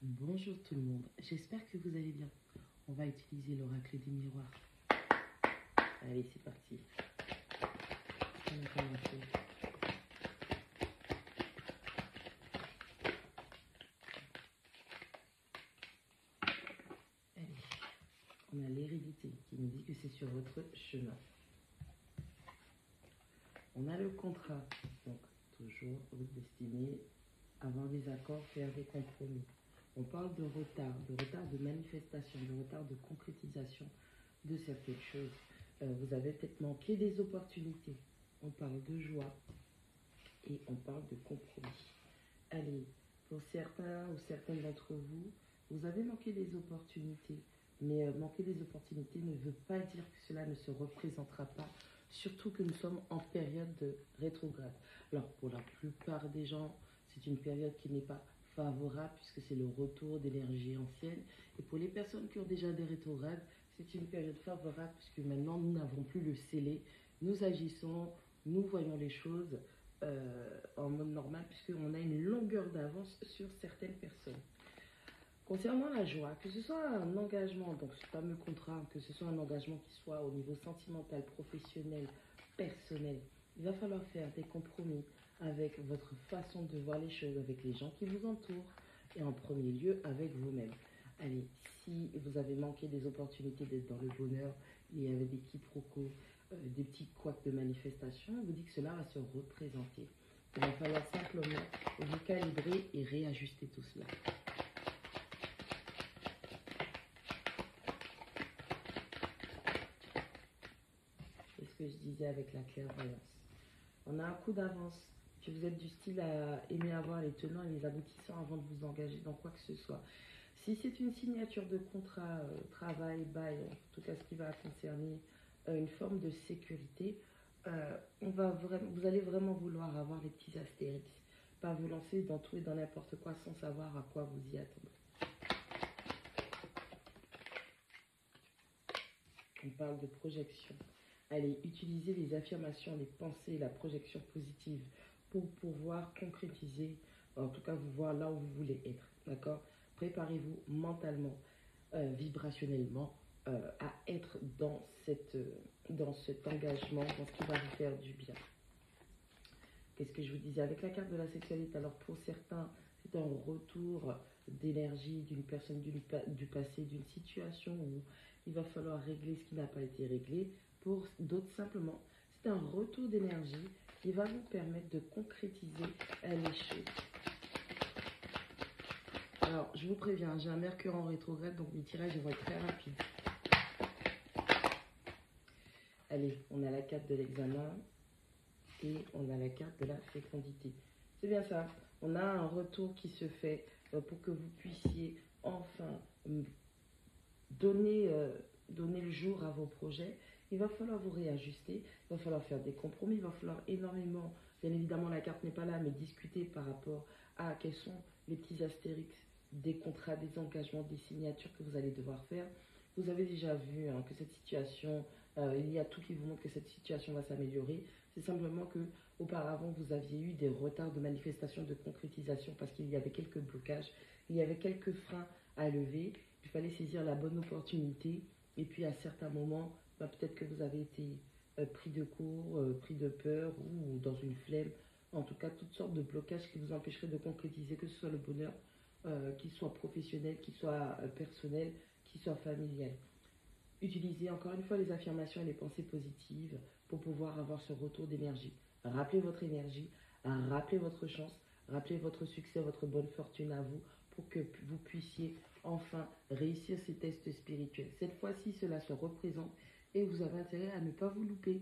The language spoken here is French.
Bonjour tout le monde, j'espère que vous allez bien. On va utiliser l'oracle des miroirs. Allez, c'est parti. On va commencer. Allez, on a l'hérédité qui nous dit que c'est sur votre chemin. On a le contrat, donc toujours votre destinée, avoir des accords, faire des compromis. On parle de retard de manifestation, de retard de concrétisation de certaines choses. Vous avez peut-être manqué des opportunités. On parle de joie et on parle de compromis. Allez, pour certains ou certaines d'entre vous, vous avez manqué des opportunités. Mais manquer des opportunités ne veut pas dire que cela ne se représentera pas, surtout que nous sommes en période de rétrograde. Alors, pour la plupart des gens, c'est une période qui n'est pas favorable puisque c'est le retour d'énergie ancienne. Et pour les personnes qui ont déjà des rétrogrades, c'est une période favorable puisque maintenant nous n'avons plus le scellé. Nous agissons, nous voyons les choses en mode normal puisqu'on a une longueur d'avance sur certaines personnes. Concernant la joie, que ce soit un engagement, donc ce fameux contrat, que ce soit un engagement qui soit au niveau sentimental, professionnel, personnel, il va falloir faire des compromis avec votre façon de voir les choses, avec les gens qui vous entourent et en premier lieu avec vous-même. Allez, si vous avez manqué des opportunités d'être dans le bonheur, il y avait des quiproquos, des petits couacs de manifestation, je vous dis que cela va se représenter. Il va falloir simplement vous calibrer et réajuster tout cela. C'est ce que je disais avec la clairvoyance. On a un coup d'avance. Si vous êtes du style à aimer avoir les tenants et les aboutissants avant de vous engager dans quoi que ce soit. Si c'est une signature de contrat, travail, bail, en tout cas ce qui va concerner une forme de sécurité, vous allez vraiment vouloir avoir les petits astérix. Pas vous lancer dans tout et dans n'importe quoi sans savoir à quoi vous y attendre. On parle de projection. Allez, utilisez les affirmations, les pensées, la projection positive pour pouvoir concrétiser, en tout cas vous voir là où vous voulez être. D'accord? Préparez-vous mentalement, vibrationnellement à être dans cet engagement, dans ce qui va vous faire du bien. Qu'est-ce que je vous disais avec la carte de la sexualité? Alors pour certains, c'est un retour d'énergie d'une personne du passé, d'une situation où il va falloir régler ce qui n'a pas été réglé. Pour d'autres, simplement, c'est un retour d'énergie qui va vous permettre de concrétiser les choses. Alors, je vous préviens, j'ai un Mercure en rétrograde, donc mes tirages vont être très rapides. Allez, on a la carte de l'examen et on a la carte de la fécondité. C'est bien ça, on a un retour qui se fait pour que vous puissiez enfin donner le jour à vos projets. Il va falloir vous réajuster, il va falloir faire des compromis, il va falloir énormément, bien évidemment la carte n'est pas là, mais discuter par rapport à quels sont les petits astérix des contrats, des engagements, des signatures que vous allez devoir faire. Vous avez déjà vu que cette situation, il y a tout qui vous montre que cette situation va s'améliorer. C'est simplement que auparavant vous aviez eu des retards de manifestation, de concrétisation parce qu'il y avait quelques blocages, il y avait quelques freins à lever. Il fallait saisir la bonne opportunité et puis à certains moments, peut-être que vous avez été pris de court, pris de peur ou dans une flemme. En tout cas, toutes sortes de blocages qui vous empêcheraient de concrétiser, que ce soit le bonheur, qu'il soit professionnel, qu'il soit personnel, qu'il soit familial. Utilisez encore une fois les affirmations et les pensées positives pour pouvoir avoir ce retour d'énergie. Rappelez votre énergie, rappelez votre chance, rappelez votre succès, votre bonne fortune à vous pour que vous puissiez enfin réussir ces tests spirituels. Cette fois-ci, cela se représente et vous avez intérêt à ne pas vous louper.